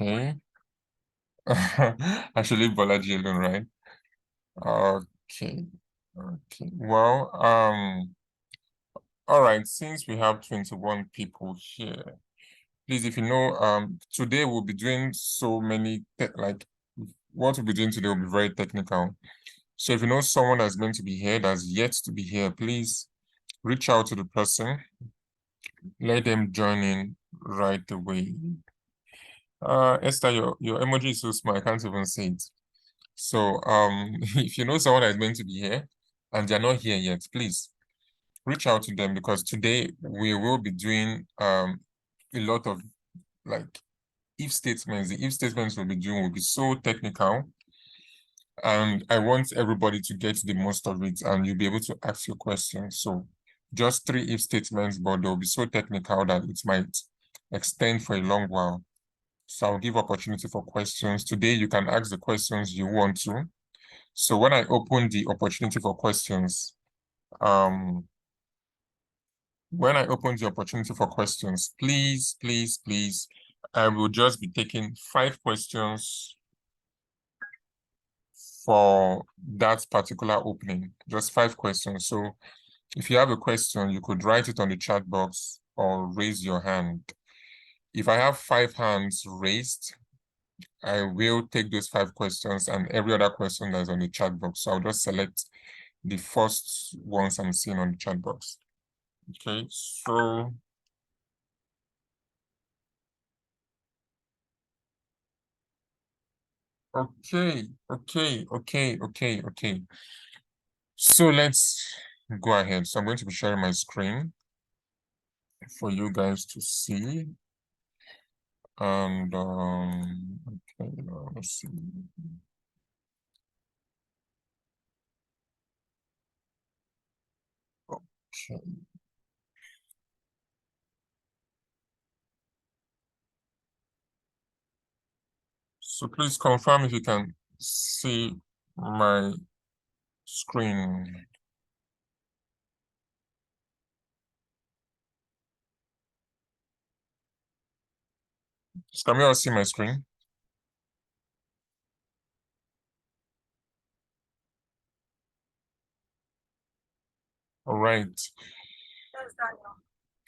Okay. I should leave Bolaji alone, right? Okay. Okay. Well, all right, since we have 21 people here, please, if you know, today we'll be doing so many like what we'll be doing today will be very technical. So if you know someone that's meant to be here that's yet to be here, please reach out to the person, let them join in right away. Esther, your emoji is so small, I can't even see it. So if you know someone that's meant to be here and they're not here yet, please reach out to them because today we will be doing a lot of like if statements. The if statements we'll be doing will be so technical, and I want everybody to get the most of it and you'll be able to ask your questions. So just 3 if statements, but they'll be so technical that it might extend for a long while. So I'll give opportunity for questions. Today you can ask the questions you want to. So when I open the opportunity for questions, please, please, please, I will just be taking 5 questions for that particular opening, just 5 questions. So if you have a question, you could write it on the chat box or raise your hand. If I have 5 hands raised, I will take those 5 questions and every other question that's on the chat box. So I'll just select the first ones I'm seeing on the chat box. Okay, so okay. So let's go ahead. So I'm going to be sharing my screen for you guys to see. And okay, let's see. Okay. So please confirm if you can see my screen. Can we all see my screen? All right.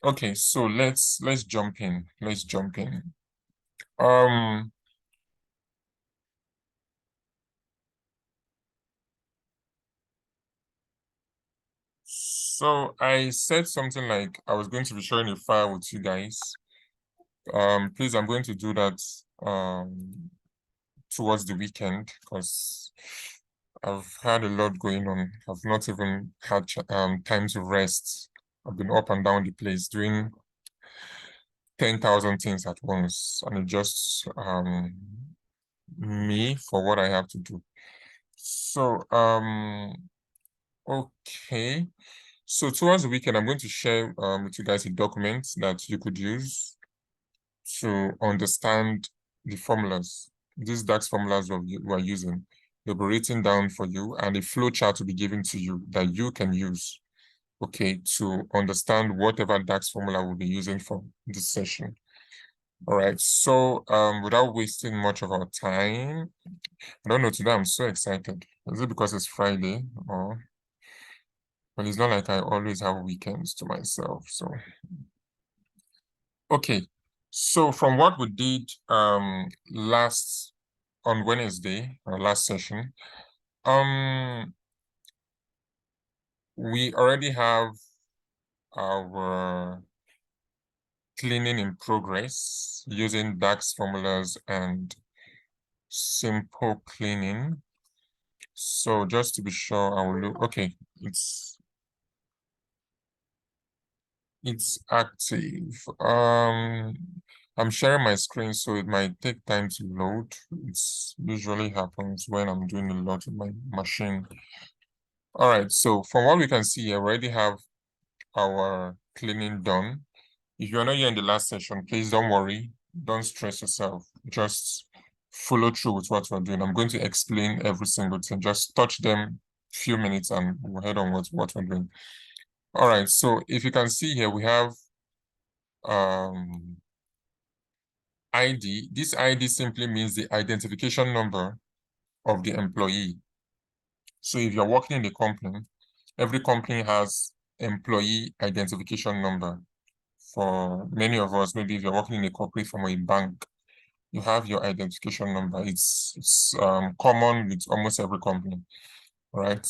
Okay, so let's jump in. Let's jump in. So I said something like I was going to be sharing a file with you guys. Please, I'm going to do that towards the weekend because I've had a lot going on. I've not even had time to rest. I've been up and down the place doing 10,000 things at once, and it just me for what I have to do. So okay. So towards the weekend, I'm going to share with you guys a document that you could use to understand the formulas. These DAX formulas we're using, they'll be written down for you and a flow chart will be given to you that you can use, okay, to understand whatever DAX formula we'll be using for this session. All right, so without wasting much of our time, I don't know, today I'm so excited. Is it because it's Friday or... Well, it's not like I always have weekends to myself, so... Okay, so from what we did last on Wednesday, our last session, we already have our cleaning in progress using DAX formulas and simple cleaning. So just to be sure, I will look. Okay, it's active. I'm sharing my screen, so it might take time to load. It's usually happens when I'm doing a lot with my machine. All right, so from what we can see, I already have our cleaning done. If you're not here in the last session, please don't worry. Don't stress yourself. Just follow through with what we're doing. I'm going to explain every single thing. Just touch them few minutes and we'll head on with what we're doing. All right, so if you can see here, we have ID. This ID simply means the identification number of the employee. So if you're working in a company, every company has employee identification number. For many of us, maybe if you're working in a corporate firm or a bank, you have your identification number. It's common with almost every company, right?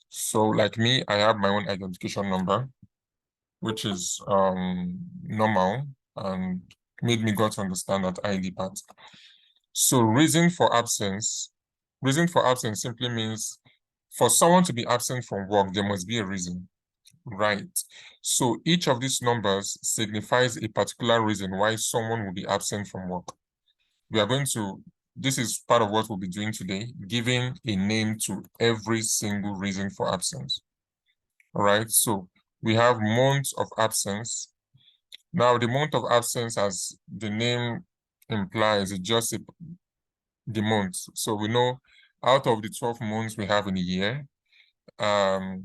So like me, I have my own identification number, which is normal and made me got to understand that ID part. So reason for absence simply means for someone to be absent from work, there must be a reason, right? So each of these numbers signifies a particular reason why someone will be absent from work. We are going to, this is part of what we'll be doing today, giving a name to every single reason for absence. All right, so we have months of absence. Now, the month of absence, as the name implies, is just the month. So we know out of the 12 months we have in a year, 3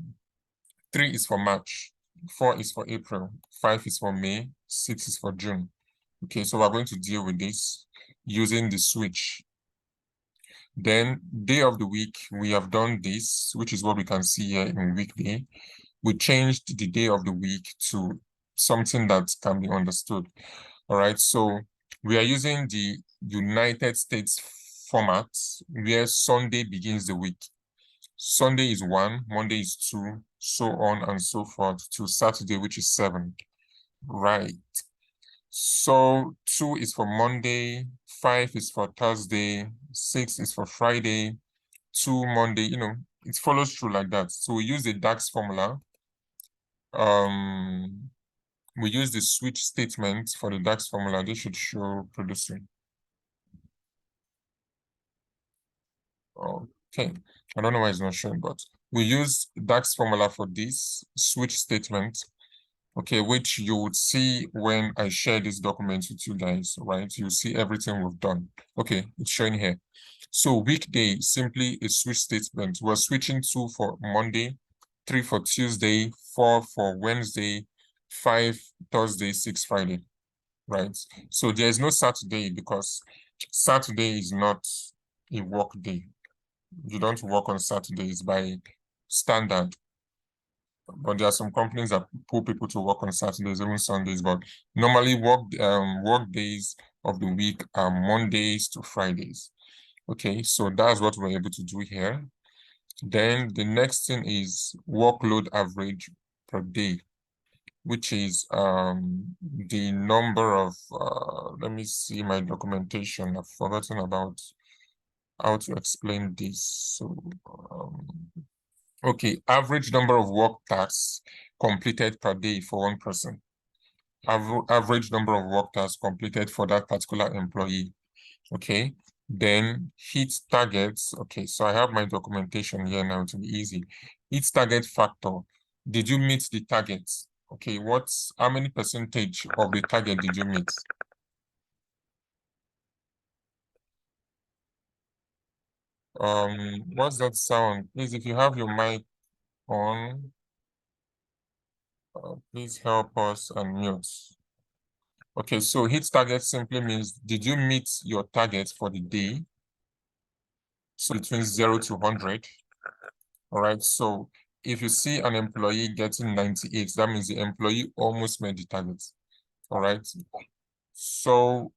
is for March, 4 is for April, 5 is for May, 6 is for June. Okay, so we're going to deal with this using the switch. Then day of the week, we have done this, which is what we can see here in weekday. We changed the day of the week to something that can be understood. All right, so we are using the United States format where Sunday begins the week. Sunday is 1, Monday is 2, so on and so forth to Saturday, which is 7. Right. So 2 is for Monday, 5 is for Thursday, 6 is for Friday, 2 Monday, it follows through like that. So we use the DAX formula. We use the switch statement for the DAX formula. This should show producing. Okay, I don't know why it's not showing, but we use DAX formula for this switch statement, okay, which you would see when I share this document with you guys, right? You see everything we've done. Okay, it's showing here. So weekday, simply a switch statement. We're switching 2 for Monday, 3 for Tuesday, 4 for Wednesday, 5 Thursday, 6 Friday, right? So there is no Saturday because Saturday is not a work day. You don't work on Saturdays by standard. But there are some companies that put people to work on Saturdays, even Sundays. But normally work days of the week are Mondays to Fridays. Okay, so that's what we're able to do here. Then the next thing is workload average per day, which is the number of let me see my documentation. I've forgotten about how to explain this. So okay, average number of work tasks completed per day for one person. Average number of work tasks completed for that particular employee. Okay, then hit targets. Okay, so I have my documentation here now to be easy. Hit target factor. Did you meet the targets? Okay, how many percentage of the target did you meet? What's that sound? Please, if you have your mic on, please help us unmute. Okay, so hit target simply means, did you meet your target for the day? So between 0 to 100. All right, so if you see an employee getting 98, that means the employee almost met the target. All right, so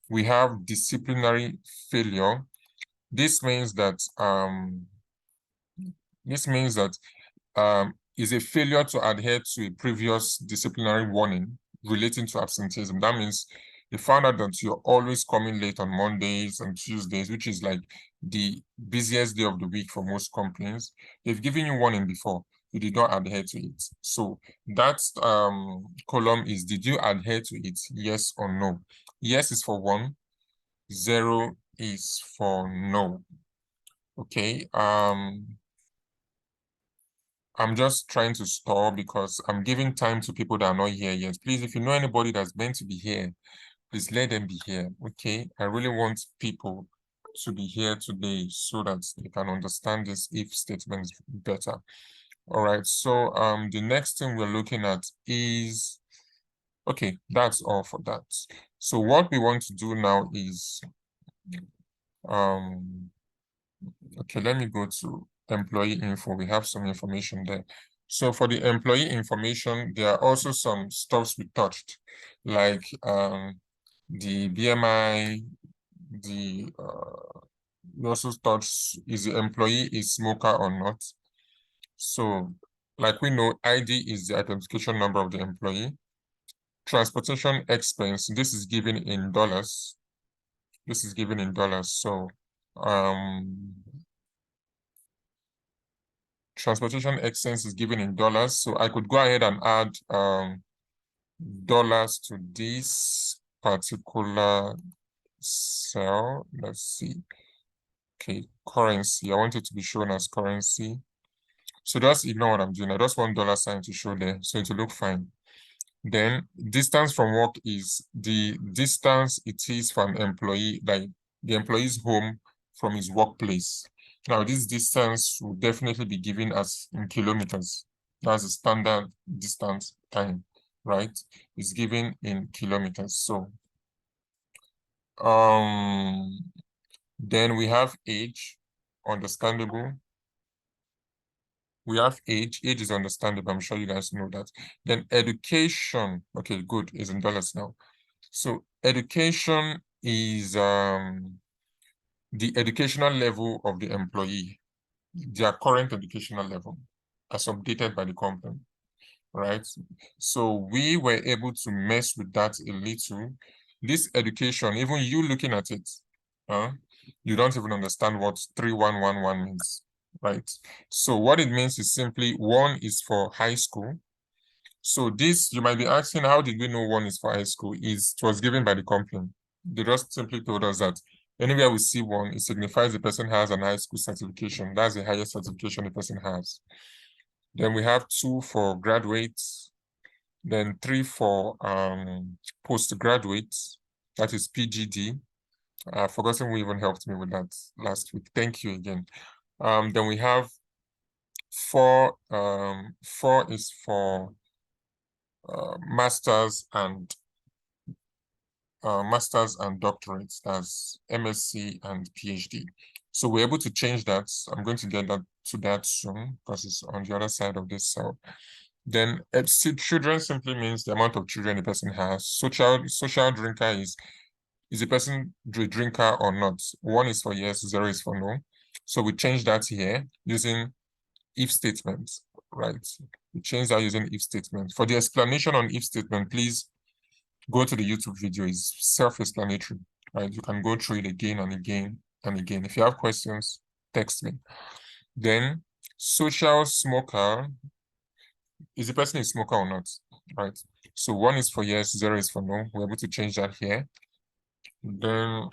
we have disciplinary failure. This means that is a failure to adhere to a previous disciplinary warning relating to absenteeism. That means you found out that you're always coming late on Mondays and Tuesdays, which is like the busiest day of the week for most companies. They've given you warning before, you did not adhere to it. So that column is, did you adhere to it? Yes or no? Yes is for 1, 0 is for no. Okay. I'm just trying to stall because I'm giving time to people that are not here yet. Please, if you know anybody that's meant to be here, please let them be here, okay? I really want people to be here today so that they can understand this if statements better. All right, so the next thing we're looking at is, okay, that's all for that. So what we want to do now is, okay, let me go to employee info. We have some information there. So for the employee information, there are also some stuffs we touched, like the BMI, we also touched is the employee a smoker or not. So like we know, ID is the identification number of the employee. Transportation expense, this is given in dollars. This is given in dollars. So transportation expense is given in dollars. So I could go ahead and add dollars to this particular cell. Let's see. Okay, currency. I want it to be shown as currency. So just ignore what I'm doing. I just want dollar sign to show there, so it will look fine. Then distance from work is the distance it is for an employee, like the employee's home from his workplace. Now, this distance will definitely be given as in kilometers. That's a standard distance time, right? It's given in kilometers. So, then we have age, understandable. We have age. Age is understandable. I'm sure you guys know that. Then education. Okay, good. Is in dollars now. So education is the educational level of the employee, their current educational level, as updated by the company, right? So we were able to mess with that a little. This education, even you looking at it, you don't even understand what 3111 means, right? So what it means is simply 1 is for high school. So this, you might be asking, how did we know 1 is for high school? It was given by the company. They just simply told us that anywhere we see 1, it signifies the person has an high school certification. That's the highest certification the person has. Then we have 2 for graduates. Then 3 for postgraduates. That is PGD. I've forgotten who even helped me with that last week. Thank you again. Then we have 4. 4 is for masters and doctorates. That's MSc and PhD. So we're able to change that. I'm going to get to that soon because it's on the other side of this cell. Then children simply means the amount of children a person has. Social drinker is a person a drinker or not? 1 is for yes, 0 is for no. So we change that here using if statements, right? We change that using if statement. For the explanation on if statement, please go to the YouTube video. It's self-explanatory, right? You can go through it again and again and again. If you have questions, text me. Then social smoker, is the person a smoker or not, right? So 1 is for yes, 0 is for no. We're able to change that here. Then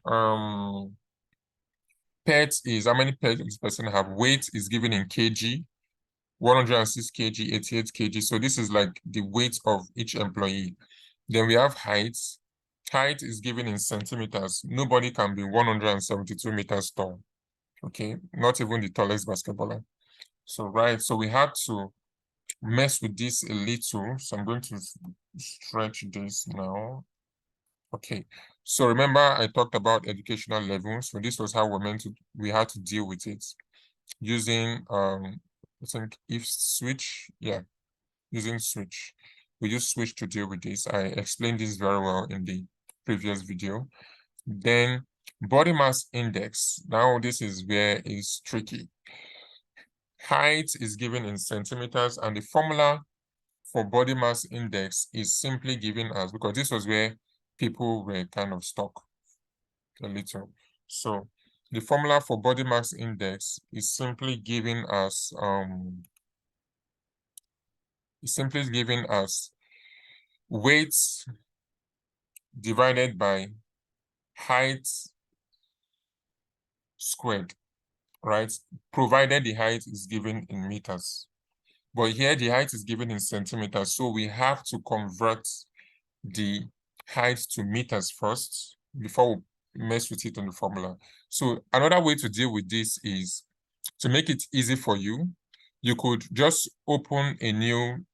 pets is how many pets this person have. Weight is given in kg, 106 kg, 88 kg. So this is like the weight of each employee. Then we have height. Height is given in centimeters. Nobody can be 172 meters tall. Okay, not even the tallest basketballer. So right, so we had to mess with this a little. So I'm going to stretch this now. Okay, so remember I talked about educational levels. So this was how we had to deal with it using I think if switch, yeah, using switch. We use switch to deal with this. I explained this very well in the previous video. Then body mass index. Now this is where it's tricky. Height is given in centimeters, and the formula for body mass index is simply given as, because this was where people were kind of stuck a little. So the formula for body mass index is simply given as weight divided by height squared, right? Provided the height is given in meters. But here the height is given in centimeters, so we have to convert the height to meters first before we mess with it on the formula. So another way to deal with this is to make it easy for you. You could just open a new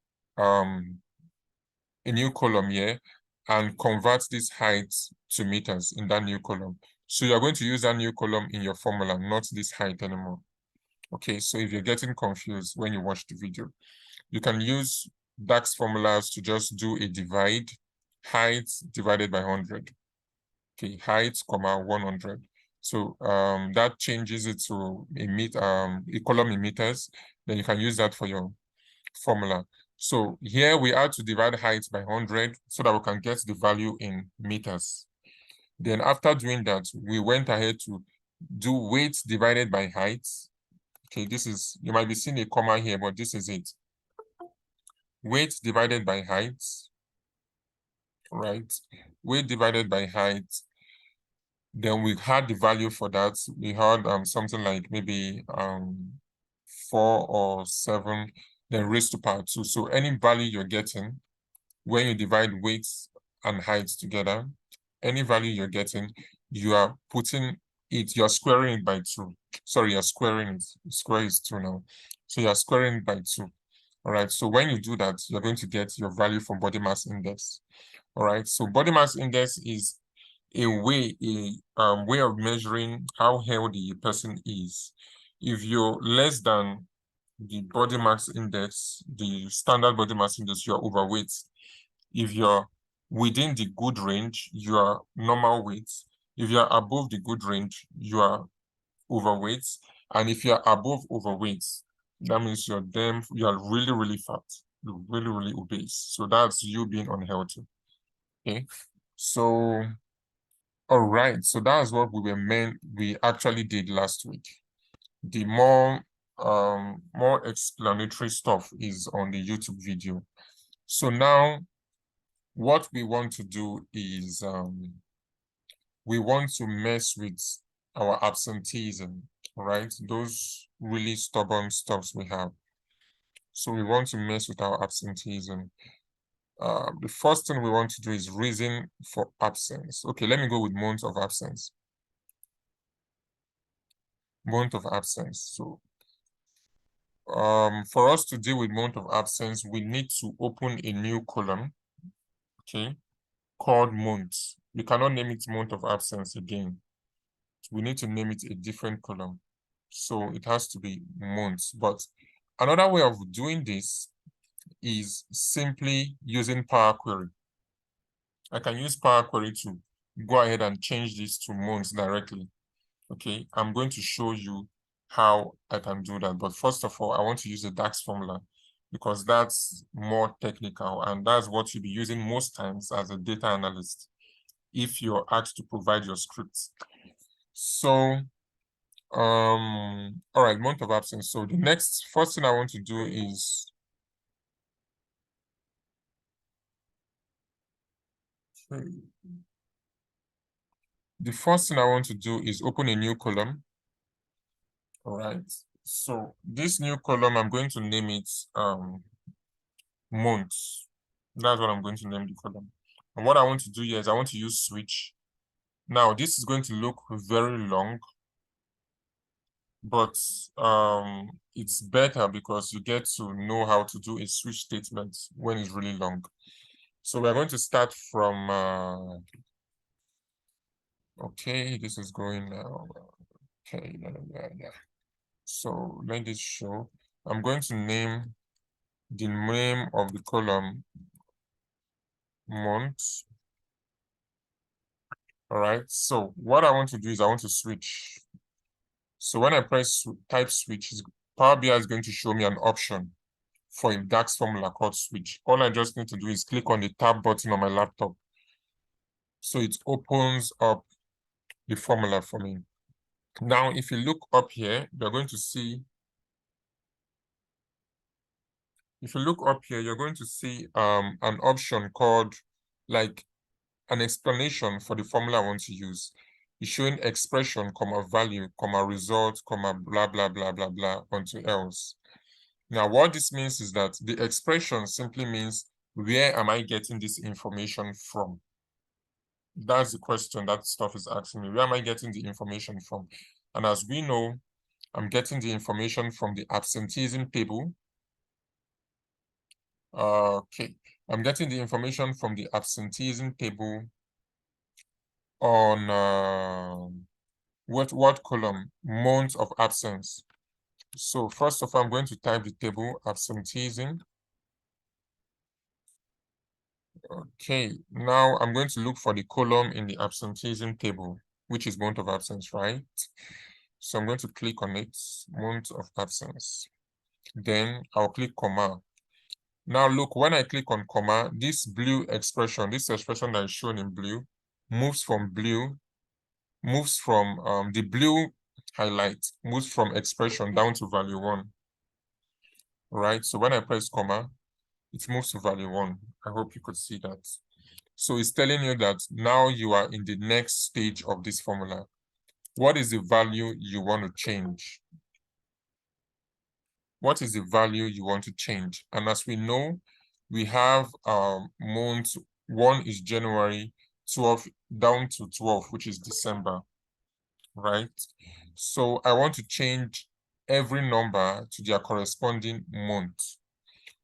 column here and convert this height to meters in that new column. So you're going to use that new column in your formula, not this height anymore. Okay, so if you're getting confused when you watch the video, you can use DAX formulas to just do a divide, height divided by 100. Okay, height, comma, 100. So that changes it to a column in meters. Then you can use that for your formula. So here we had to divide height by 100 so that we can get the value in meters. Then after doing that, we went ahead to do weight divided by height. Okay, this is, you might be seeing a comma here, but this is it. Weight divided by height, right? Weight divided by height. Then we had the value for that. We had something like maybe 4 or 7, then raised to power 2. So any value you're getting when you divide weights and heights together, any value you're getting, you are putting it, you're squaring it by 2. Sorry, you're squaring it. Square is 2 now. So you're squaring it by 2. All right. So when you do that, you're going to get your value from body mass index. All right. So body mass index is a way of measuring how healthy a person is. If you're less than the body mass index, the standard body mass index, you're overweight. If you're within the good range, you are normal weight. If you're above the good range, you are overweight. And if you're above overweight, that means you are really, really fat. You're really, really obese. So that's you being unhealthy. Okay. So all right, so that's what we actually did last week. The more explanatory stuff is on the YouTube video. So now what we want to do is we want to mess with our absenteeism, right? Those really stubborn stuffs we have. So we want to mess with our absenteeism. The first thing we want to do is reason for absence. Okay, let me go with month of absence. Month of absence. So for us to deal with month of absence, we need to open a new column, okay, called months. We cannot name it month of absence again. We need to name it a different column. So it has to be months. But another way of doing this is simply using Power Query. I can use Power Query to go ahead and change this to months directly. Okay, I'm going to show you how I can do that. But first of all, I want to use the DAX formula because that's more technical and that's what you'll be using most times as a data analyst if you're asked to provide your scripts. So, all right, month of absence. So the first thing I want to do is open a new column. All right. So this new column, I'm going to name it months. That's what I'm going to name the column. And what I want to do here is I want to use switch. Now, this is going to look very long, but it's better because you get to know how to do a switch statement when it's really long. So we're going to start from, okay, this is going now. Okay, yeah. So let this show. I'm going to name the name of the column month. All right, so what I want to do is I want to switch. So when I press type switch, Power BI is going to show me an option for a DAX formula called switch. All I just need to do is click on the tab button on my laptop. So it opens up the formula for me. Now, if you look up here, you're going to see, you're going to see an option called like an explanation for the formula I want to use. It's showing expression, comma, value, comma, result, comma, blah, blah, blah, blah, blah, onto else. Now, what this means is that the expression simply means, where am I getting this information from? That's the question that stuff is asking me. Where am I getting the information from? And as we know, I'm getting the information from the absenteeism table. Okay. I'm getting the information from the absenteeism table on what column? Months of absence. So first of all, I'm going to type the table absenteeism. Okay, now I'm going to look for the column in the absenteeism table, which is month of absence, right? So I'm going to click on it, month of absence. Then I'll click comma. Now look, when I click on comma, this blue expression, this expression that is shown in blue, moves from the blue highlight, moves from expression down to value 1. Right? So when I press comma, it moves to value 1. I hope you could see that. So it's telling you that now you are in the next stage of this formula. What is the value you want to change? What is the value you want to change? And as we know, we have months. 1 is January, 12 down to 12, which is December, right? So I want to change every number to their corresponding month.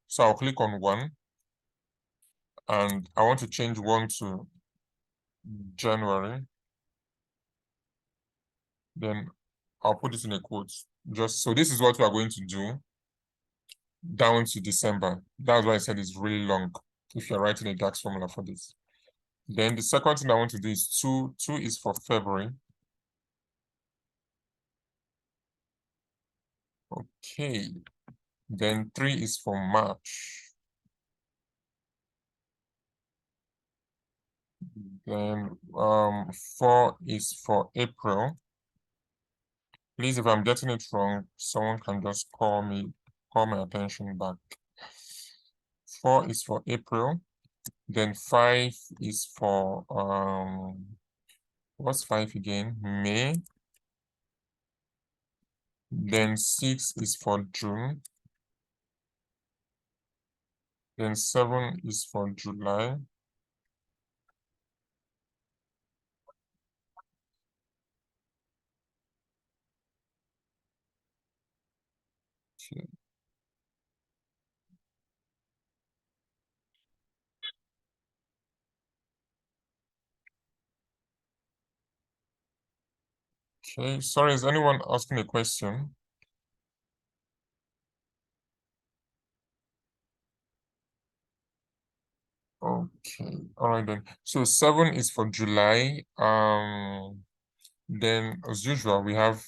So I'll click on 1, and I want to change 1 to January. Then I'll put this in a quote. Just so this is what we are going to do down to December. That's why I said it's really long if you're writing a DAX formula for this. Then the second thing I want to do is 2. 2 is for February. Okay. Then 3 is for March. Then 4 is for April. Please, if I'm getting it wrong, someone can just call my attention back. 4 is for April. Then 5 is for what's 5 again? May. Then 6 is for June. Then 7 is for July. Okay, sorry, is anyone asking a question? Okay, all right then. So 7 is for July. Then as usual, we have.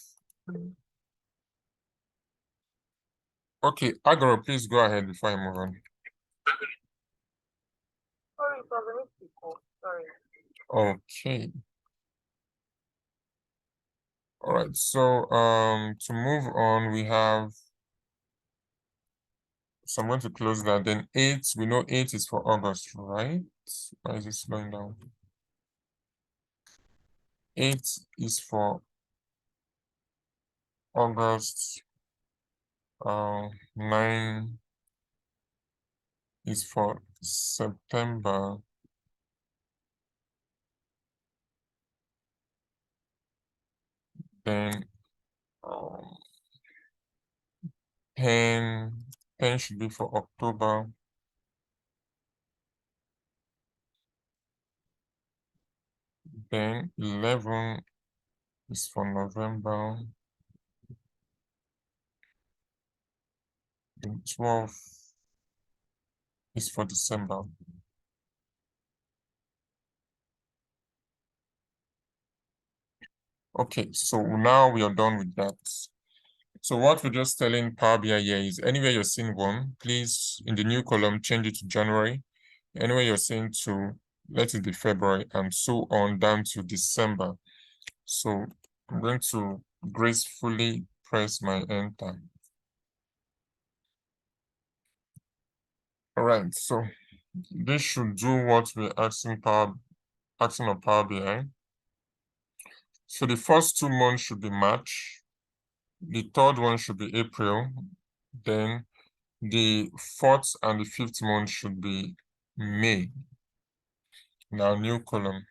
Okay, Agoro, please go ahead before I move on. Sorry. Okay. All right, so to move on, we have, so I'm going to close that. Then 8, we know 8 is for August, right? Why is it slowing down? 8 is for August. 9 is for September. Then 10 should be for October. Then 11 is for November. Then 12 is for December. Okay, so now we are done with that. So what we're just telling Power BI here is anywhere you're seeing 1, please, in the new column, change it to January. Anywhere you're seeing 2, let it be February, and so on down to December. So I'm going to gracefully press my enter. All right, so this should do what we're asking on Power BI. So the first 2 months should be March. The third one should be April. Then the 4th and the 5th month should be May. Now new column.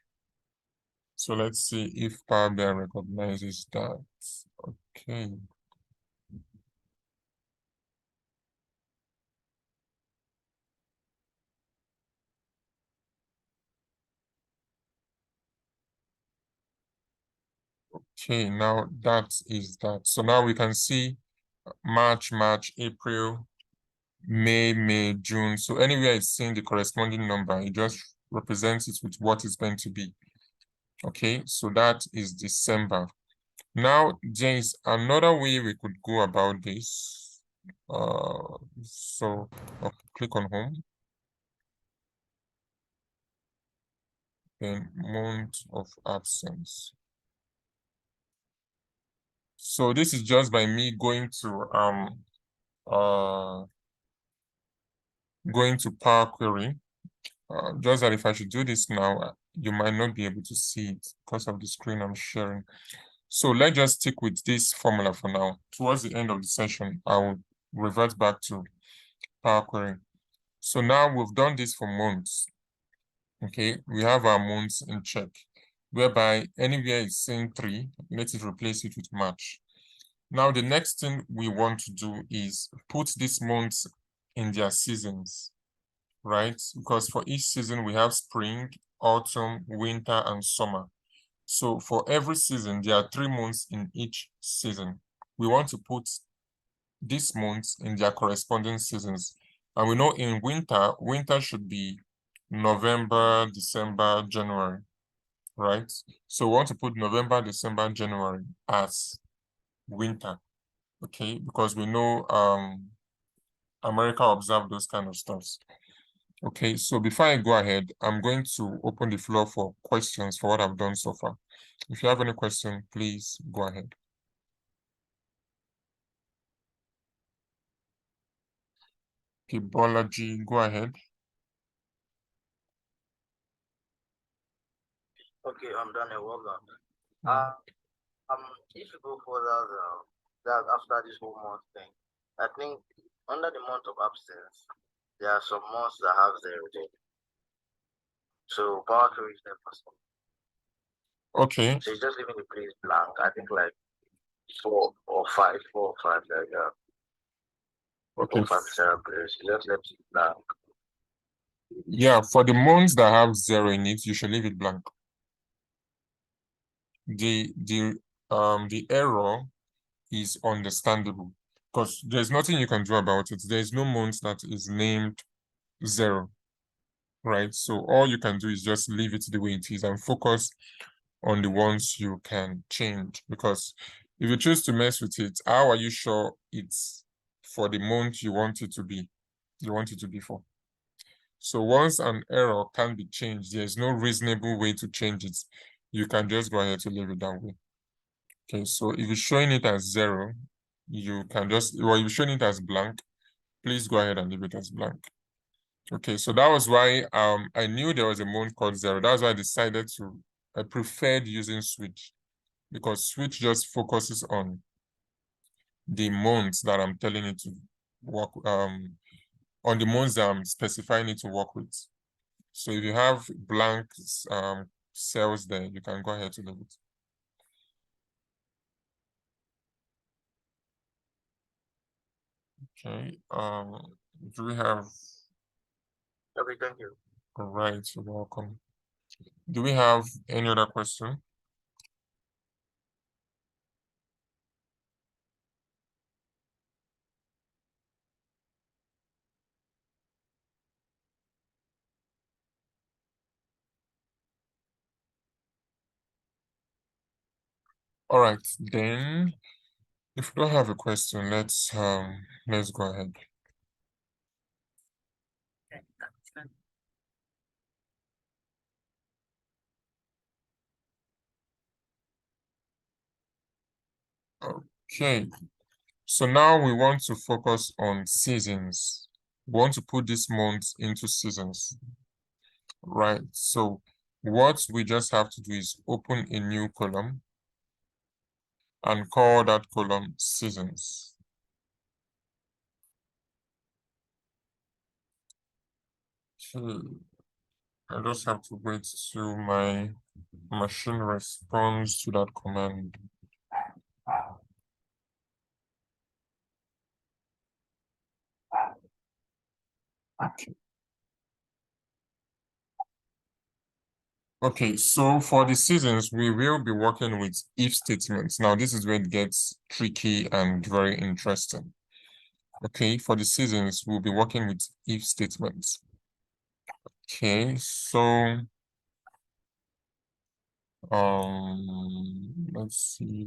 So let's see if Power BI recognizes that. Okay. Okay, now that is that. So now we can see March, April, May, June. So anywhere it's seeing the corresponding number, it just represents it with what it's going to be. Okay, so that is December. Now, James, another way we could go about this. So I'll click on home. Then month of absence. So this is just by me going to Power Query. Just that if I should do this now, you might not be able to see it because of the screen I'm sharing. So let's just stick with this formula for now. Towards the end of the session, I will revert back to Power Query. So now we've done this for months. Okay, we have our months in check, whereby anywhere it's saying 3, let it replace it with March. Now, the next thing we want to do is put these months in their seasons, right? Because for each season, we have spring, autumn, winter, and summer. So for every season, there are 3 months in each season. We want to put these months in their corresponding seasons. And we know in winter should be November, December, January, right? So we want to put November, December, January as winter, okay? Because we know America observe those kind of stuffs. Okay, so before I go ahead, I'm going to open the floor for questions for what I've done so far. If you have any question, please go ahead. Okay, Bolaji, go ahead. Okay, I'm done. Well done. If you go further, that after this whole month thing, I think under the month of absence, there are some months that have 0 day. So power to reach them person. Okay. So it's just leaving the place blank. I think like 4 or 5, like that. Okay. 4 or 5 0 players. You just left it blank. Yeah, for the months that have 0 in it, you should leave it blank. The error is understandable because there's nothing you can do about it. There's no month that is named 0, right? So all you can do is just leave it the way it is and focus on the ones you can change. Because if you choose to mess with it, how are you sure it's for the month you want it to be? You want it to be for. So once an error can be changed, there's no reasonable way to change it. You can just go ahead to leave it that way. Okay, so if you're showing it as 0, you can just, or if you're showing it as blank, please go ahead and leave it as blank. Okay, so that was why I knew there was a month called 0. That's why I preferred using switch, because switch just focuses on the months that I'm telling it to work, on the months that I'm specifying it to work with. So if you have blank cells there, you can go ahead to leave it. Okay, do we have? Okay, thank you. All right, you're welcome. Do we have any other question? All right, then if you don't have a question, let's go ahead. Okay, so now we want to focus on seasons. We want to put this month into seasons, right? So what we just have to do is open a new column and call that column seasons. Okay, I just have to wait till my machine responds to that command. Okay. Okay, so for the seasons, we will be working with if statements. Now, this is where it gets tricky and very interesting. Okay, for the seasons, we'll be working with if statements. Okay, so let's see.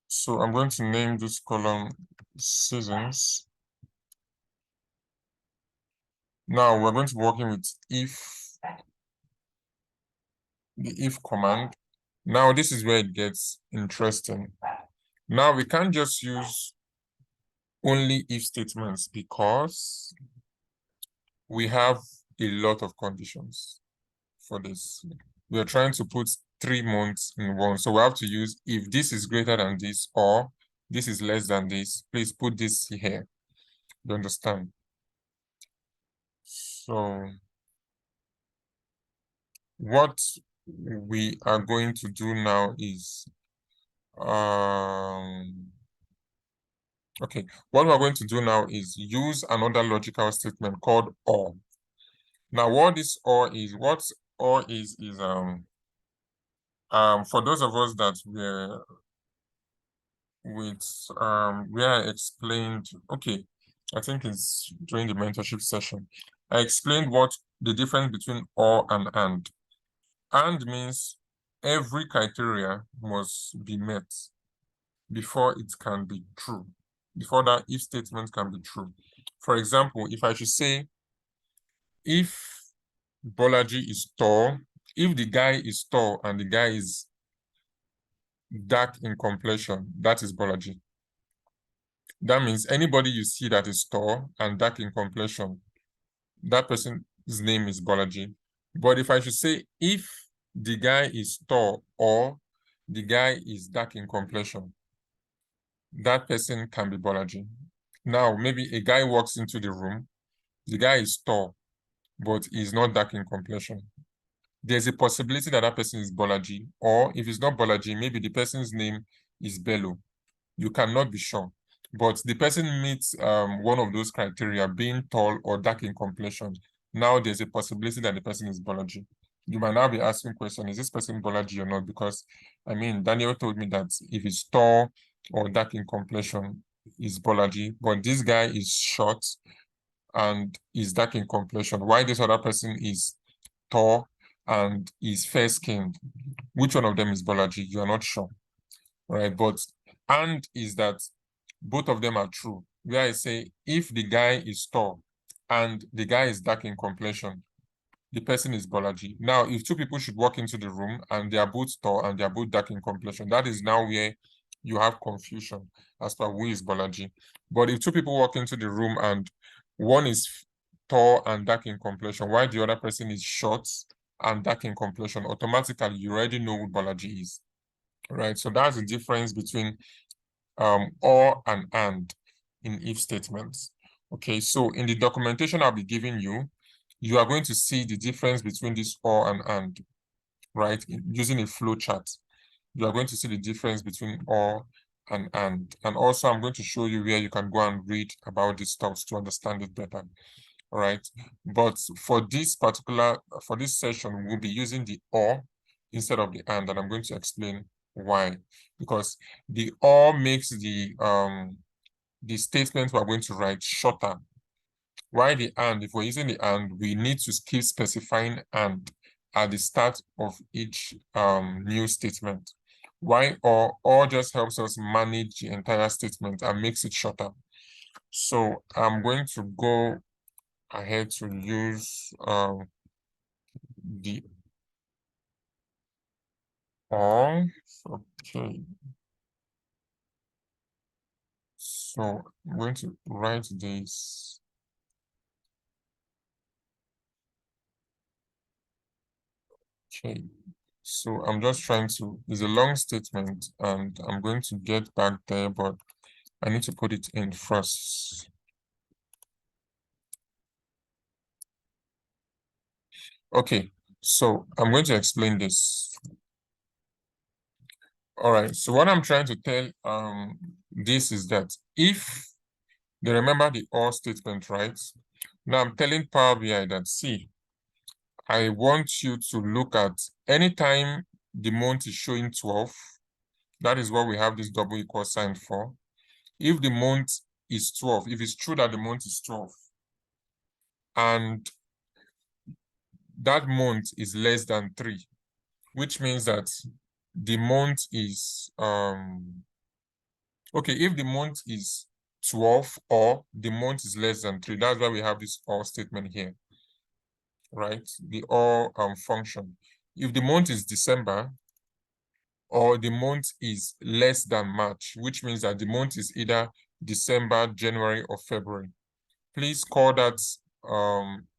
So I'm going to name this column seasons. Now we're going to be working with if, the if command. Now this is where it gets interesting. Now we can't just use only if statements because we have a lot of conditions for this. We are trying to put 3 months in one. So we have to use if this is greater than this or this is less than this, please put this here. You understand? So what we are going to do now is okay, what we're going to do now is use another logical statement called or. Now what this or is, for those of us that were with where I explained, okay, I think it's during the mentorship session, I explained what the difference between or and and. And means every criteria must be met before it can be true, before that if statement can be true. For example, if I should say, if Bolaji is tall, if the guy is tall and the guy is dark in complexion, that is Bolaji. That means anybody you see that is tall and dark in complexion, that person's name is Bolaji. But if I should say, if the guy is tall or the guy is dark in complexion, that person can be Bolaji. Now, maybe a guy walks into the room, the guy is tall, but he's not dark in complexion. There's a possibility that that person is Bolaji, or if it's not Bolaji, maybe the person's name is Bello. You cannot be sure. But the person meets one of those criteria, being tall or dark in complexion. Now there's a possibility that the person is Bolaji. You might now be asking question, is this person Bolaji or not? Because, I mean, Daniel told me that if he's tall or dark in complexion, is Bolaji. But this guy is short and is dark in complexion. Why this other person is tall and is fair-skinned? Which one of them is Bolaji? You are not sure, right? But and is that both of them are true. Where I say if the guy is tall and the guy is dark in complexion, the person is Bolaji. Now, if two people should walk into the room and they are both tall and they are both dark in complexion, that is now where you have confusion as to who is Bolaji. But if two people walk into the room and one is tall and dark in complexion, while the other person is short and dark in complexion, automatically you already know who Bolaji is, right? So that's the difference between or and in if statements. Okay, so in the documentation I'll be giving you, you are going to see the difference between this or and, right? Using a flow chart, you are going to see the difference between or and and. And also I'm going to show you where you can go and read about these stuff to understand it better. All right, but for this session, we'll be using the or instead of the and I'm going to explain why. Because the or makes the statement we're going to write shorter. Why the and? If we're using the and, we need to keep specifying and at the start of each new statement. Why or just helps us manage the entire statement and makes it shorter. So I'm going to go ahead to use the or. Okay. So I'm going to write this. Okay. So I'm just trying to, it's a long statement and I'm going to get back there, but I need to put it in first. Okay, so I'm going to explain this. All right, so what I'm trying to tell this is that if they remember the or statement, right? Now I'm telling Power BI that, see, I want you to look at anytime the month is showing 12, that is what we have this double equal sign for. If the month is 12, if it's true that the month is 12, and that month is less than 3, which means that the month is, okay, if the month is 12 or the month is less than 3, that's why we have this or statement here, right? The or function. If the month is December or the month is less than March, which means that the month is either December, January, or February, please call that,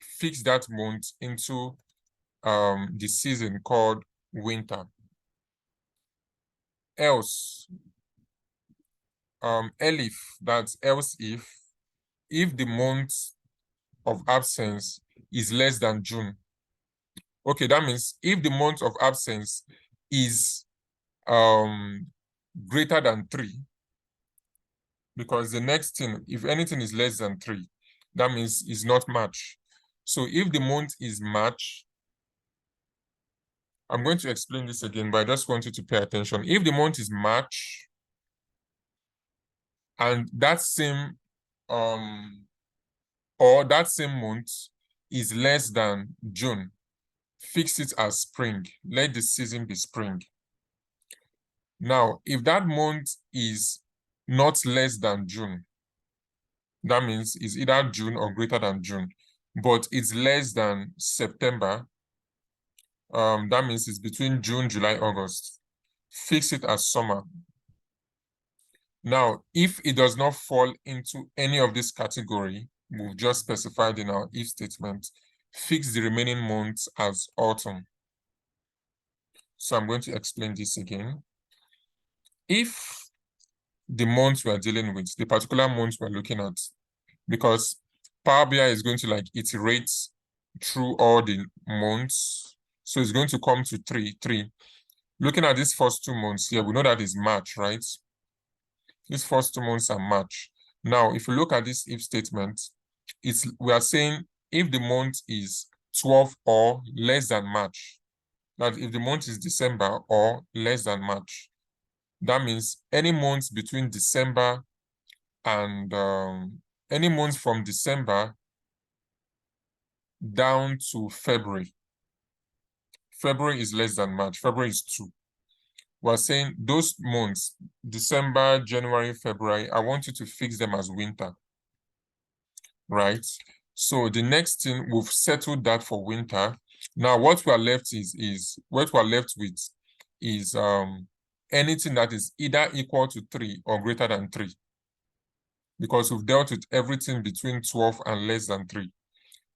fix that month into the season called winter. Else, elif, that's else if the month of absence is less than June. Okay, that means if the month of absence is greater than 3, because the next thing, if anything is less than 3, that means it's not March. So if the month is March, I'm going to explain this again, but I just want you to pay attention. If the month is March, and that same or that same month is less than June, fix it as spring. Let the season be spring. Now, if that month is not less than June, that means it's either June or greater than June, but it's less than September, that means it's between June, July, August. Fix it as summer. Now, if it does not fall into any of this category, we've just specified in our if statement, fix the remaining months as autumn. So I'm going to explain this again. If the months we're dealing with, the particular months we're looking at, because Power BI is going to like iterate through all the months. So it's going to come to 3. Looking at these first 2 months here, we know that is March, right? These first 2 months are March. Now, if you look at this if statement, we are saying if the month is 12 or less than March, that if the month is December or less than March, that means any month between December and any month from December down to February. February is less than March. February is 2. We're saying those months, December, January, February, I want you to fix them as winter, right? So the next thing, we've settled that for winter. Now what we're left with is anything that is either equal to 3 or greater than 3, because we've dealt with everything between 12 and less than 3.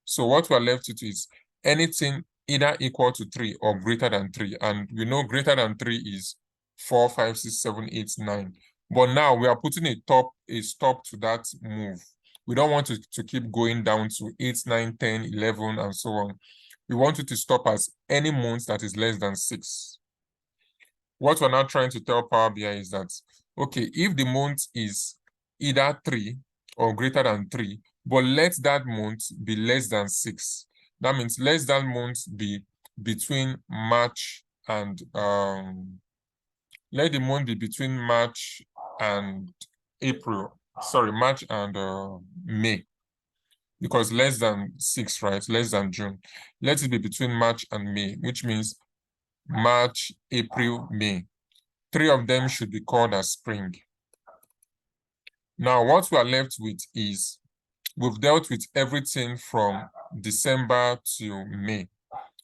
So what we're left with is anything either equal to 3 or greater than 3. And we know greater than 3 is 4, 5, 6, 7, 8, 9. But now we are putting a stop to that move. We don't want to keep going down to 8, 9, 10, 11, and so on. We want it to stop as any month that is less than 6. What we're now trying to tell Power BI is that, okay, if the month is either 3 or greater than 3, but let that month be less than 6. That means let that month be between March and let the month be between March and April. Sorry, March and May. Because less than 6, right? Less than June. Let it be between March and May, which means March, April, May. 3 of them should be called as spring. Now, what we are left with is we've dealt with everything from December to May.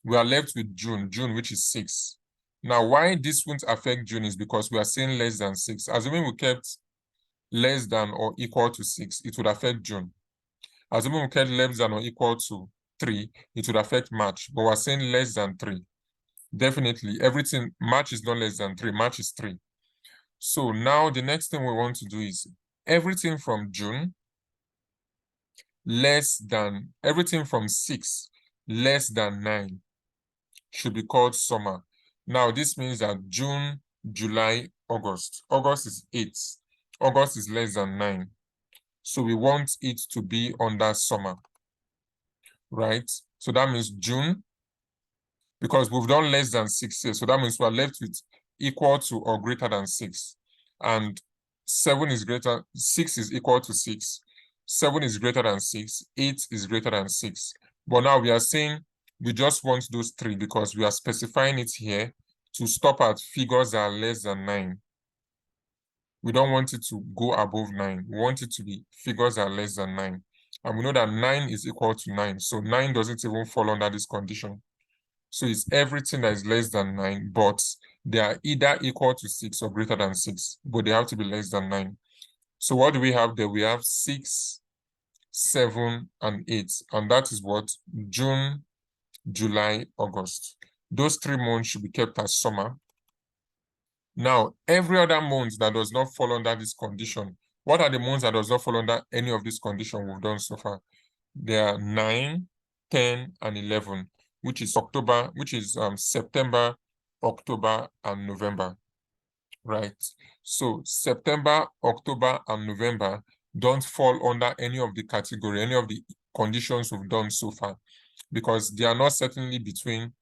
We are left with June, which is 6. Now, why this won't affect June is because we are saying less than 6. Assuming we kept less than or equal to 6, it would affect June. Assuming we kept less than or equal to 3, it would affect March. But we're saying less than 3. Definitely, everything, March is not less than 3, March is 3. So now the next thing we want to do is everything from June everything from 6 less than 9 should be called summer. Now this means that June, July, August. August is 8. August is less than 9. So we want it to be under summer, right? So that means June, because we've done less than 6 here. So that means we're left with equal to or greater than 6. And 7 is greater, 6 is equal to 6. 7 is greater than 6. 8 is greater than 6. But now we are saying we just want those 3 because we are specifying it here to stop at figures that are less than 9. We don't want it to go above 9. We want it to be figures that are less than 9. And we know that 9 is equal to 9. So 9 doesn't even fall under this condition. So it's everything that is less than 9, but they are either equal to 6 or greater than 6, but they have to be less than 9. So what do we have there? We have 6, 7, and 8. And that is what? June, July, August. Those 3 months should be kept as summer. Now, every other month that does not fall under this condition, what are the months that does not fall under any of this condition we've done so far? There are 9, 10, and 11, which is October, which is September, October, and November, right? So September, October, and November don't fall under any of the category, any of the conditions we've done so far, because they are not certainly between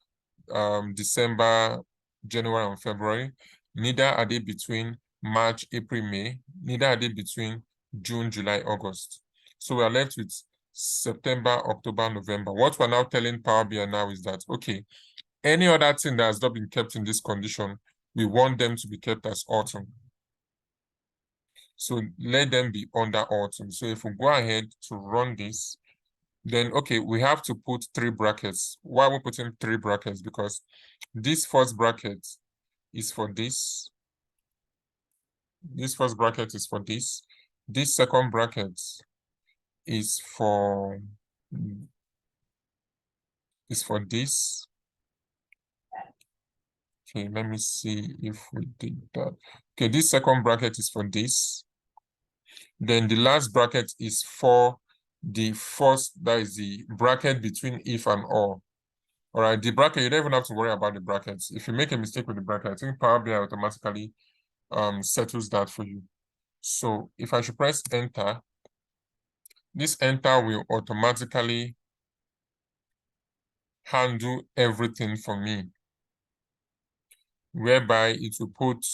December, January, and February. Neither are they between March, April, May. Neither are they between June, July, August. So we are left with September, October, November. What we're now telling Power BI now is that, okay, any other thing that has not been kept in this condition, we want them to be kept as autumn. So let them be under autumn. So if we go ahead to run this, then, okay, we have to put 3 brackets. Why are we putting 3 brackets? Because this first bracket is for this. This first bracket is for this. This second bracket is for this. Okay, let me see if we did that. Okay, this second bracket is for this. Then the last bracket is for the first, that is the bracket between if and or. All right, the bracket, you don't even have to worry about the brackets. If you make a mistake with the bracket, I think Power BI automatically settles that for you. So if I should press enter, this enter will automatically handle everything for me, whereby it will put,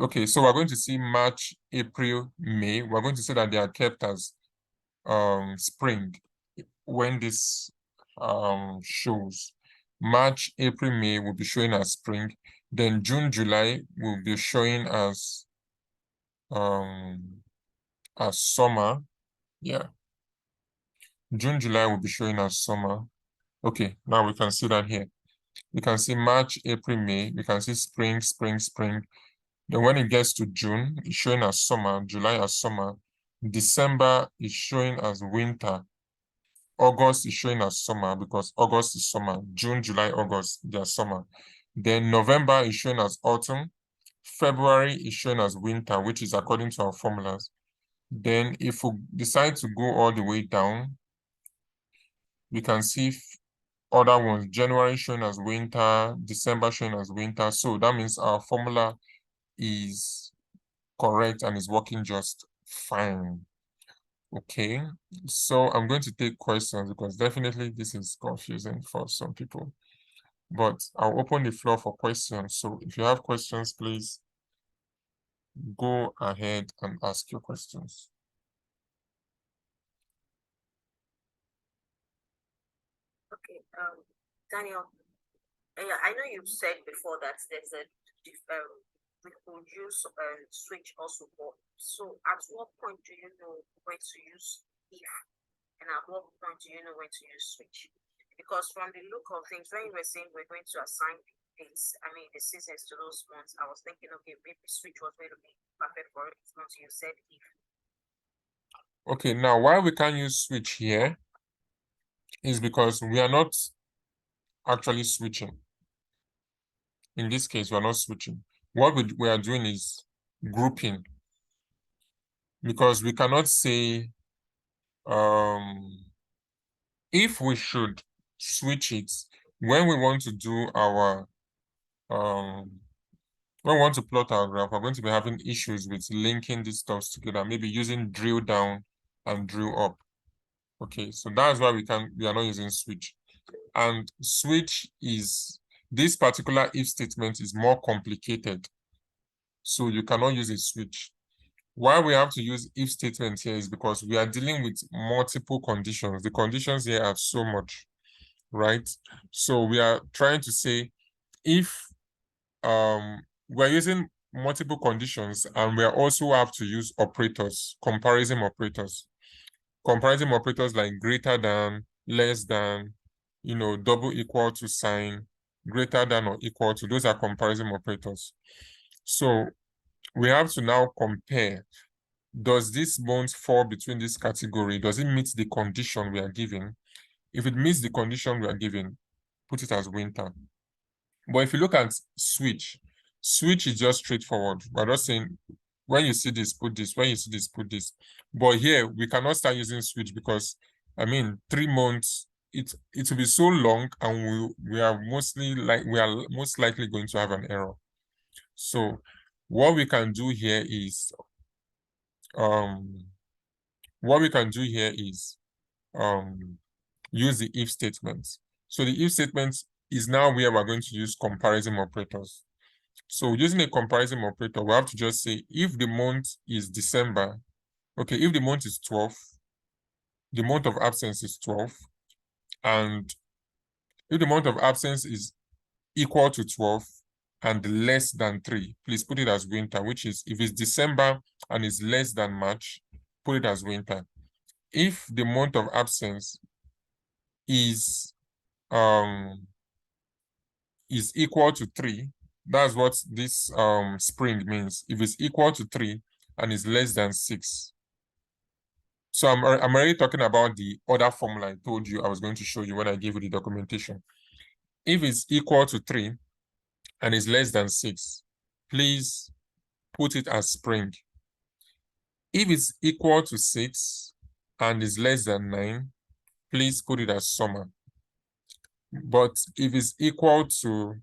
okay, so we're going to see March, April, May. We're going to say that they are kept as spring when this shows. March, April, May will be showing as spring. Then June, July will be showing as summer. Yeah. June, July will be showing as summer. Okay, now we can see that here. We can see March, April, May. We can see spring, spring, spring. Then when it gets to June, it's showing as summer. July as summer. December is showing as winter. August is showing as summer because August is summer. June, July, August, they are summer. Then November is showing as autumn. February is showing as winter, which is according to our formulas. Then if we decide to go all the way down, we can see other ones. January showing as winter, December showing as winter. So that means our formula is correct and is working just fine. Okay, so I'm going to take questions because definitely this is confusing for some people. But I'll open the floor for questions. So if you have questions, please go ahead and ask your questions. Okay, Daniel, I know you've said before that there's a we could use switch also, so at what point do you know when to use if, and at what point do you know when to use switch? Because from the look of things, when you were saying we're going to assign dates, I mean the seasons to those months, I was thinking, okay, maybe switch was going to be perfect for it once you said if. Okay, now why we can't use switch here is because we are not actually switching. In this case, we are not switching. What we are doing is grouping, because we cannot say if we should switch it when we want to do our when we want to plot our graph, we're going to be having issues with linking these stuffs together, maybe using drill down and drill up. Okay, so that's why we are not using switch. And switch is, this particular if statement is more complicated. So you cannot use a switch. Why we have to use if statement here is because we are dealing with multiple conditions. The conditions here are so much, right? So we are trying to say if we're using multiple conditions, and we also have to use operators, comparison operators. Comparison operators like greater than, less than, double equal to sign, greater than or equal to, those are comparison operators. So we have to now compare, does this month fall between this category? Does it meet the condition we are giving? If it meets the condition we are giving, put it as winter. But if you look at switch is just straightforward. We're just saying, when you see this, put this. When you see this, put this. But here, we cannot start using switch because, 3 months, it will be so long, and we are most likely going to have an error. So what we can do here is, use the if statement. So the if statement is now where we're going to use comparison operators. So using a comparison operator, we have to just say if the month is December, okay, if the month is 12, the month of absence is 12, and if the month of absence is equal to 12 and less than 3, please put it as winter, which is if it's December and is less than March, put it as winter. If the month of absence is equal to 3, that's what this spring means. If it's equal to 3 and is less than 6. So I'm already talking about the other formula I told you I was going to show you when I gave you the documentation. If it's equal to 3 and is less than 6, please put it as spring. If it's equal to 6 and is less than 9, please put it as summer. But if it's equal to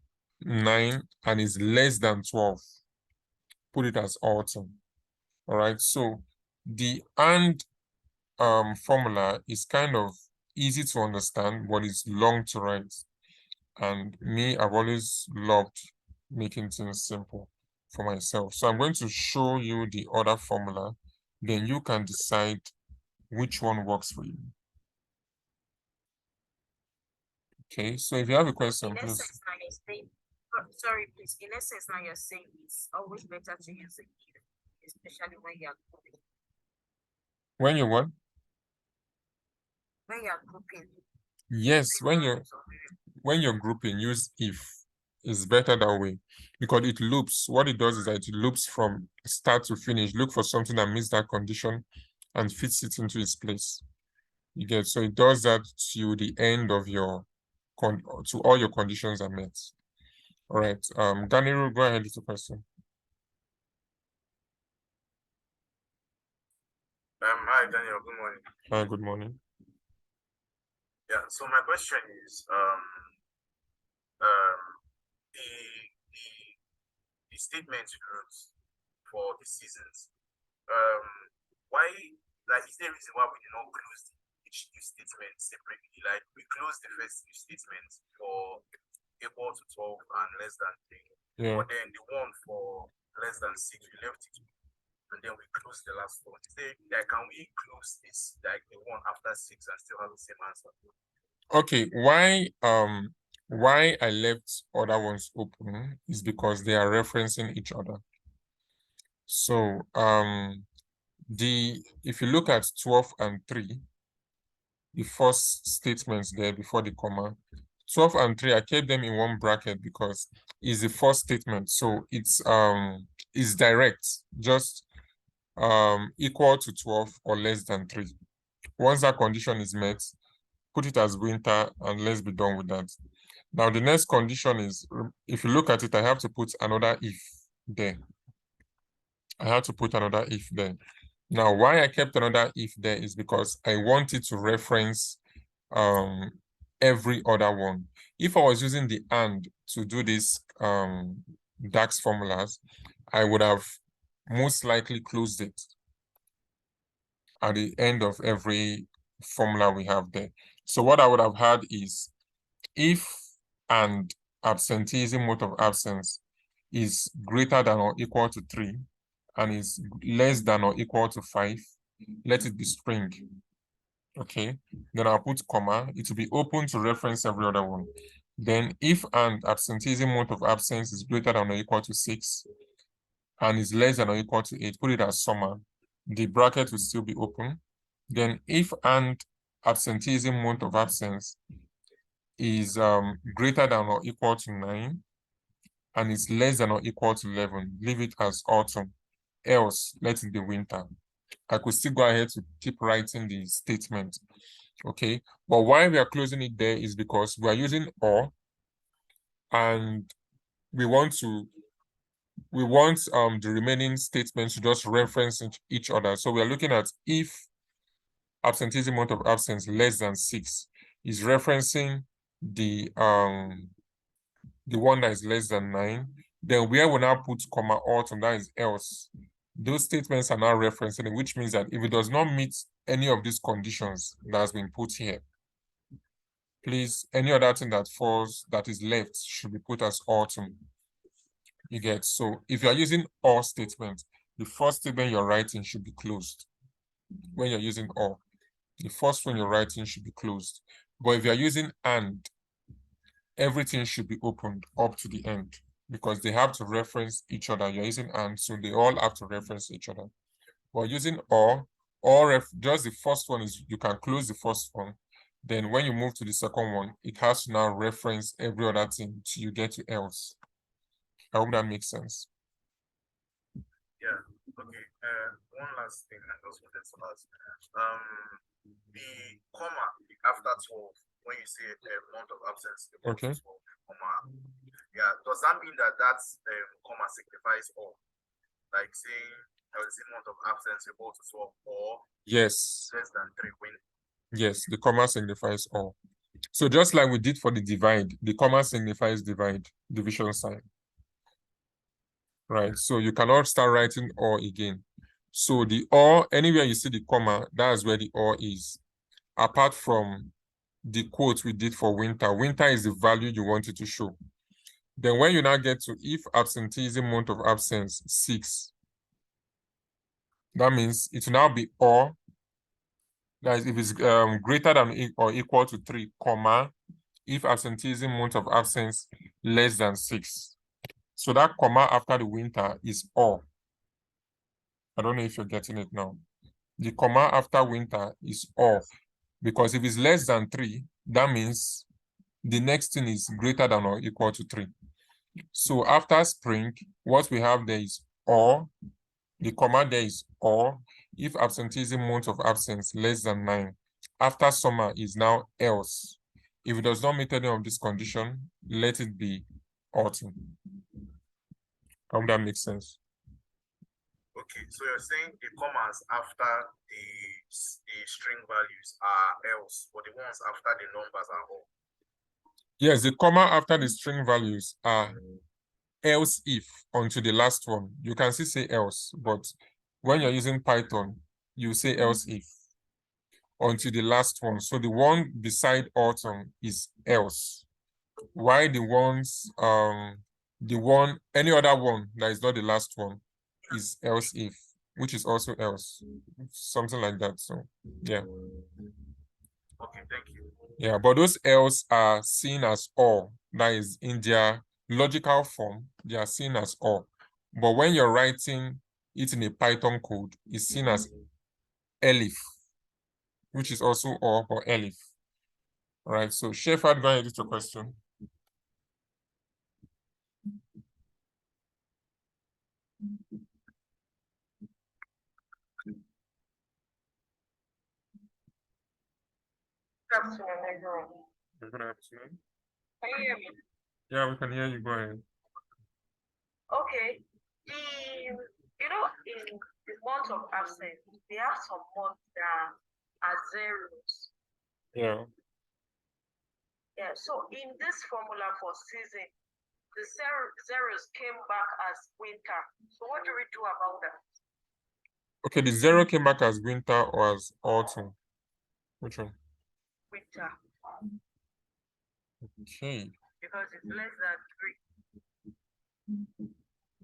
9 and is less than 12, put it as autumn. All right, so the and formula is kind of easy to understand, but it's long to write. And me, I've always loved making things simple for myself. So I'm going to show you the other formula, then you can decide which one works for you. Okay, so if you have a question, In please. essence, now you're saying, sorry, please. In essence, now you're saying it's always better to use a if, especially when you're grouping. When you what? When you're grouping. Yes, when you're grouping, use if. It's better that way because it loops. What it does is that it loops from start to finish. Look for something that meets that condition and fits it into its place. You get, so it does that to the end of your to all your conditions are met. All right, Ganiru, go ahead with the question. Hi Daniel, good morning. Hi, good morning. Yeah, so my question is the statement rules for the seasons. Why, like, is there a reason why we did not close each new statement separately? Like, we closed the first new statement for equal to 12 and less than 3. Yeah. But then the one for less than 6, we left it, and then we closed the last one. Is there, like, can we close this, like the one after 6, and still have the same answer? Okay, why I left other ones open is because they are referencing each other. So if you look at 12 and 3, the first statements there before the comma, 12 and 3, I kept them in one bracket because it's the first statement. So it's direct, just equal to 12 or less than 3. Once that condition is met, put it as winter and let's be done with that. Now the next condition is, if you look at it, I have to put another if there. I have to put another if there. Now, why I kept another if there is because I wanted to reference every other one. If I was using the and to do this DAX formulas, I would have most likely closed it at the end of every formula we have there. So what I would have had is if and absenteeism mode of absence is greater than or equal to 3 and is less than or equal to 5, let it be string. Okay, then I'll put comma. It will be open to reference every other one. Then if and absenteeism mode of absence is greater than or equal to 6 and is less than or equal to 8, put it as summa. The bracket will still be open. Then if and absenteeism mode of absence is greater than or equal to 9 and is less than or equal to 11, leave it as autumn. Else, let it be winter. I could still go ahead to keep writing the statement. Okay, but why we are closing it there is because we are using or, and we want the remaining statements to just reference each other. So we are looking at if absenteeism mode of absence less than 6 is referencing the one that is less than 9. Then where we now put comma autumn, that is else. Those statements are now referencing it, which means that if it does not meet any of these conditions that has been put here, please, any other thing that falls, that is left, should be put as autumn. You get? So if you are using or statement, the first statement you're writing should be closed. When you're using or, the first one you're writing should be closed. But if you're using and, everything should be opened up to the end, because they have to reference each other. You're using and, so they all have to reference each other. But using or just the first one is, you can close the first one. Then when you move to the second one, it has to now reference every other thing till you get to else. I hope that makes sense. Yeah, okay. One last thing I just wanted to ask. The comma after 12, when you say month of absence, Okay. 12, comma, yeah, does that mean that comma signifies all? Like saying I will say month of absence equal to 12 or yes, less than 3 when? Yes, the comma signifies all. So just like we did for the divide, the comma signifies divide, division sign. Right, so you cannot start writing or again. So the or, anywhere you see the comma, that's where the or is. Apart from the quote we did for winter, winter is the value you want it to show. Then when you now get to if absenteeism month of absence 6, that means it will now be or, that is if it's greater than or equal to 3, comma, if absenteeism month of absence less than 6. So that comma after the winter is or. I don't know if you're getting it now. The comma after winter is or, because if it's less than 3, that means the next thing is greater than or equal to 3. So after spring, what we have there is or, the comma there is or, if absenteeism month of absence less than 9. After summer is now else. If it does not meet any of this condition, let it be autumn. I hope that makes sense. Okay, so you're saying the commas after the string values are else, but the ones after the numbers are all. Yes, the comma after the string values are else if onto the last one. You can still say else, but when you're using Python, you say else if onto the last one. So the one beside autumn is else. Why the ones any other one that is not the last one is else if, which is also else, something like that. So yeah. Okay, thank you. Yeah, but those else are seen as or. That is in their logical form, they are seen as or. But when you're writing it in a Python code, it's seen as elif, which is also or elif. All right, so Shepard, go ahead with your question. Good afternoon, everyone. Good afternoon. Can you hear me? Yeah, we can hear you. Go ahead. Okay. In the month of absence, they have some months that are zeros. Yeah. Yeah. So in this formula for season, the zeros came back as winter. So what do we do about that? Okay, the 0 came back as winter or as autumn. Which one? Winter. Okay. Because it's less than 3.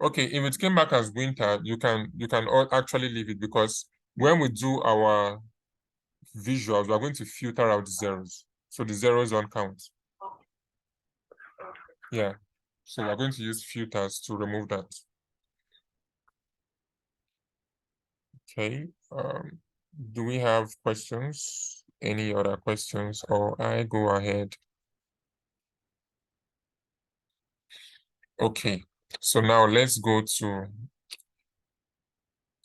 Okay, if it came back as winter, you can actually leave it, because when we do our visuals, we're going to filter out the zeros. So the zeros don't count. Yeah. So we're going to use filters to remove that. Okay. Do we have questions? Any other questions, or I go ahead? Okay. So now let's go to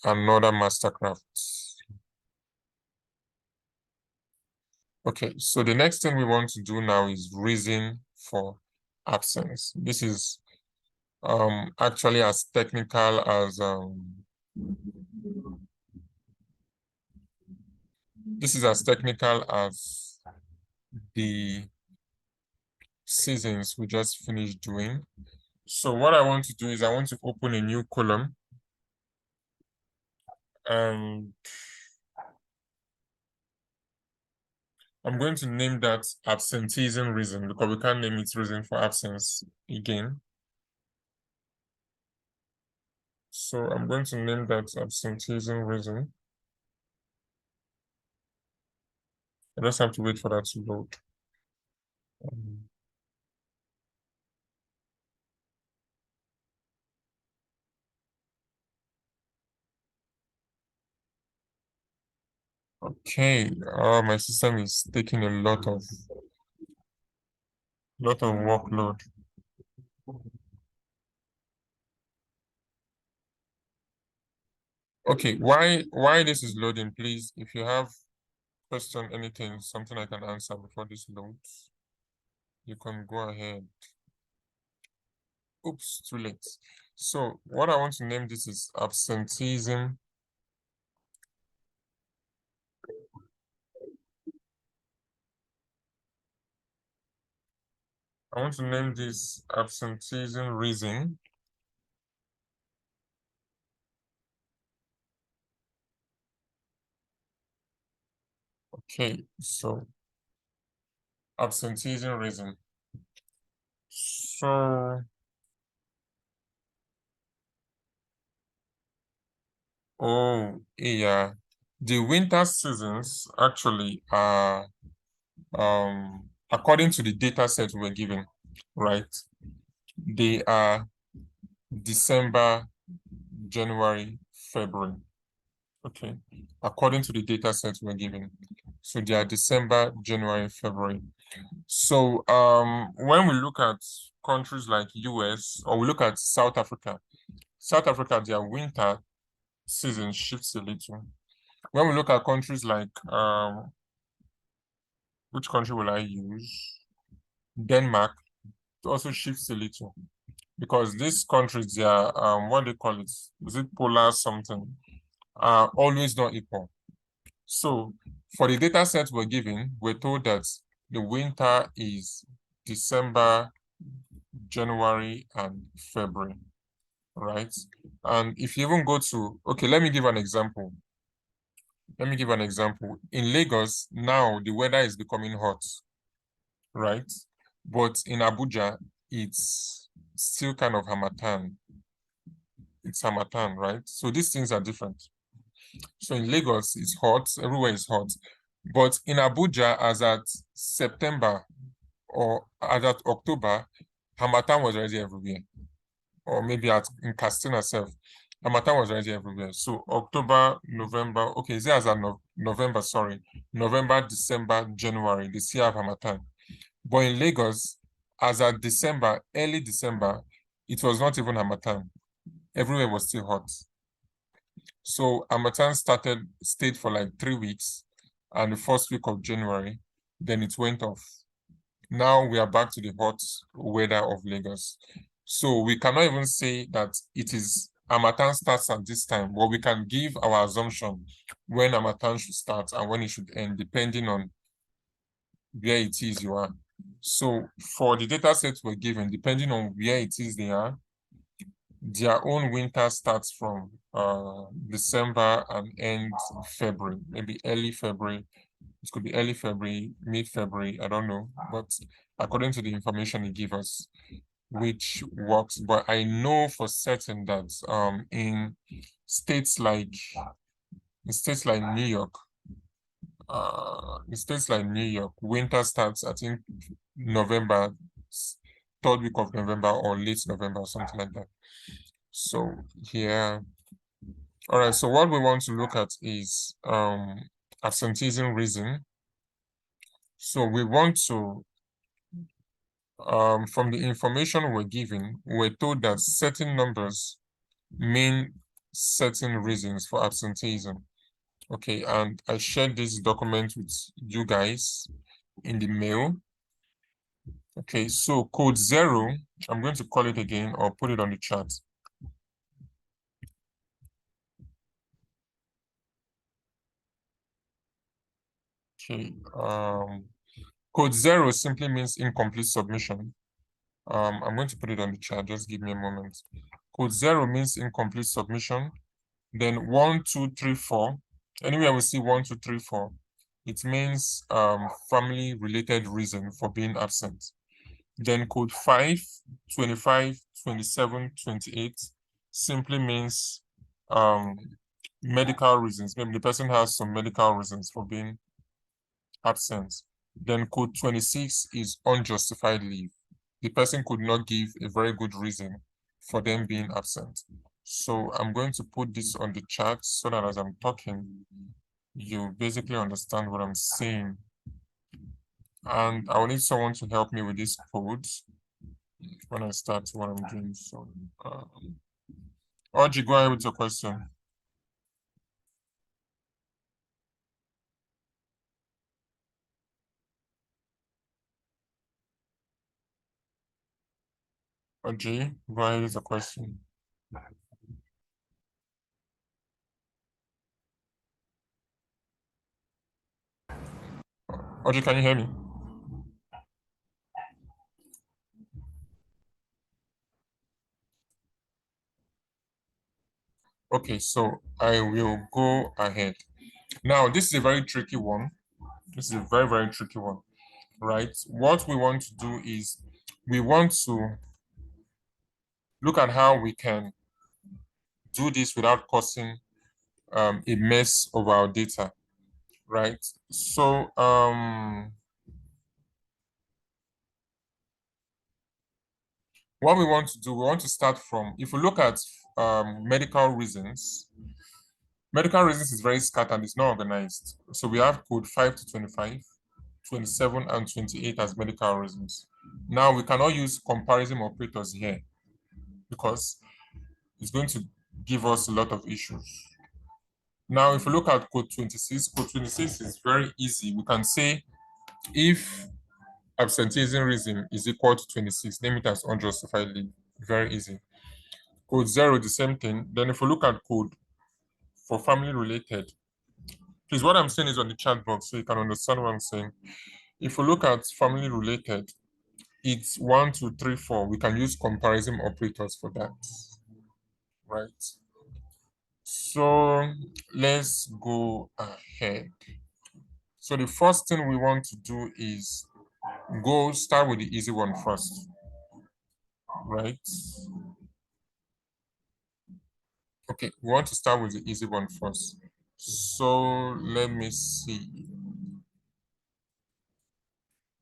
another mastercraft. Okay, so the next thing we want to do now is reason for absence. This is actually as technical as the seasons we just finished doing. So what I want to do is I want to open a new column, and I'm going to name that absenteeism reason, because we can't name it reason for absence again. So I'm going to name that absenteeism reason. I just have to wait for that to load. Okay, my system is taking a lot of workload. Okay, why this is loading, please, if you have question, anything, something I can answer before this loads, you can go ahead. Oops, too late. So what I want to name this is absenteeism I want to name this absenteeism reason. Okay, so absenteeism reason. So, oh yeah, the winter seasons actually are according to the data set we're given, right? They are December, January, February. Okay, according to the data set we're given. So they are December, January, February. So when we look at countries like US, or we look at South Africa, their winter season shifts a little. When we look at countries like which country will I use? Denmark, it also shifts a little, because these countries, they are what they call it, is it polar something, are always not equal. So for the data set we're given, we're told that the winter is December, January, and February, right? And if you even go to, okay, let me give an example. In Lagos, now the weather is becoming hot, right? But in Abuja, it's still kind of Harmattan. It's Harmattan, right? So these things are different. So in Lagos, it's hot, everywhere is hot. But in Abuja, as at September or as at October, Harmattan was already everywhere. Or maybe in Katsina itself, Harmattan was already everywhere. So October, November, okay, is it as at November, sorry. November, December, January, they still have Harmattan. But in Lagos, as at December, early December, it was not even Harmattan. Everywhere was still hot. So Harmattan stayed for like 3 weeks, and the first week of January, then it went off. Now we are back to the hot weather of Lagos. So we cannot even say that it is Harmattan starts at this time, but we can give our assumption when Harmattan should start and when it should end, depending on where it is you are. So for the data sets we're given, depending on where it is they are, their own winter starts from December and ends February, maybe early February. It could be early February, mid-February, I don't know. But according to the information he gave us, which works. But I know for certain that in states like New York, winter starts, I think, November, third week of November or late November, something like that. So here, all right. So what we want to look at is absenteeism reason. So we want to, from the information we're given, we're told that certain numbers mean certain reasons for absenteeism. Okay, and I shared this document with you guys in the mail. Okay, so code 0, I'm going to call it again or put it on the chat. Okay, code 0 simply means incomplete submission. I'm going to put it on the chat, just give me a moment. Code 0 means incomplete submission. Then 1, 2, 3, 4. Anywhere we see 1, 2, 3, 4, it means family related reason for being absent. Then code 5, 25, 27, 28 simply means medical reasons. Maybe the person has some medical reasons for being absent. Then code 26 is unjustified leave. The person could not give a very good reason for them being absent. So I'm going to put this on the chat so that as I'm talking, you basically understand what I'm saying. And I will need someone to help me with this code when I start what I'm doing. So, Audrey, go ahead with your question. Audrey, go ahead with your question. Audrey, can you hear me? Okay, so I will go ahead. Now, this is a very tricky one. This is a very, very tricky one, right? What we want to do is we want to look at how we can do this without causing a mess of our data, right? So what we want to do, we want to start from, if we look at medical reasons is very scattered, it's not organized. So we have code 5 to 25, 27, and 28 as medical reasons. Now we cannot use comparison operators here because it's going to give us a lot of issues. Now, if you look at code 26 is very easy. We can say if absenteeism reason is equal to 26, name it as unjustified leave. Very easy. Code 0, the same thing. Then if you look at code for family related, please, what I'm saying is on the chat box so you can understand what I'm saying. If you look at family related, it's 1, 2, 3, 4. We can use comparison operators for that, right? So let's go ahead. So the first thing we want to do is start with the easy one first, right? Okay, we want to start with the easy one first. So let me see.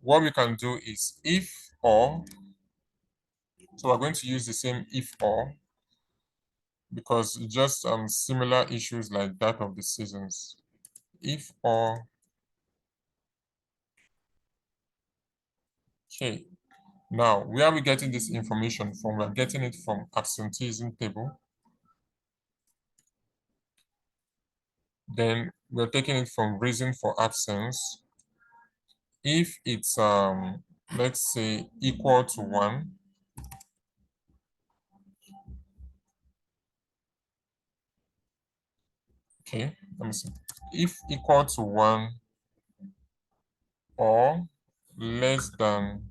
What we can do is if or. So we're going to use the same if or because just similar issues like that of the seasons. If or. Okay. Now, where are we getting this information from? We're getting it from absenteeism table. Then we're taking it from reason for absence. If it's let's say equal to 1, okay, let me see. If equal to 1 or less than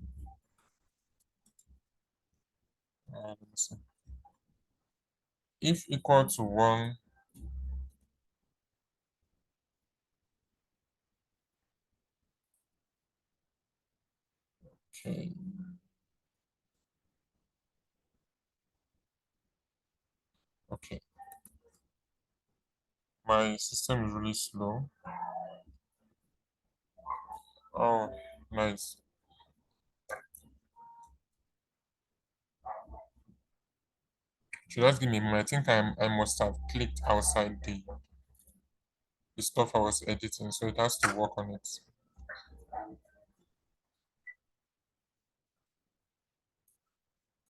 let me see. If equal to 1 Okay. Okay. My system is really slow. Oh, nice. So just give me a moment. I think I must have clicked outside the stuff I was editing, so it has to work on it.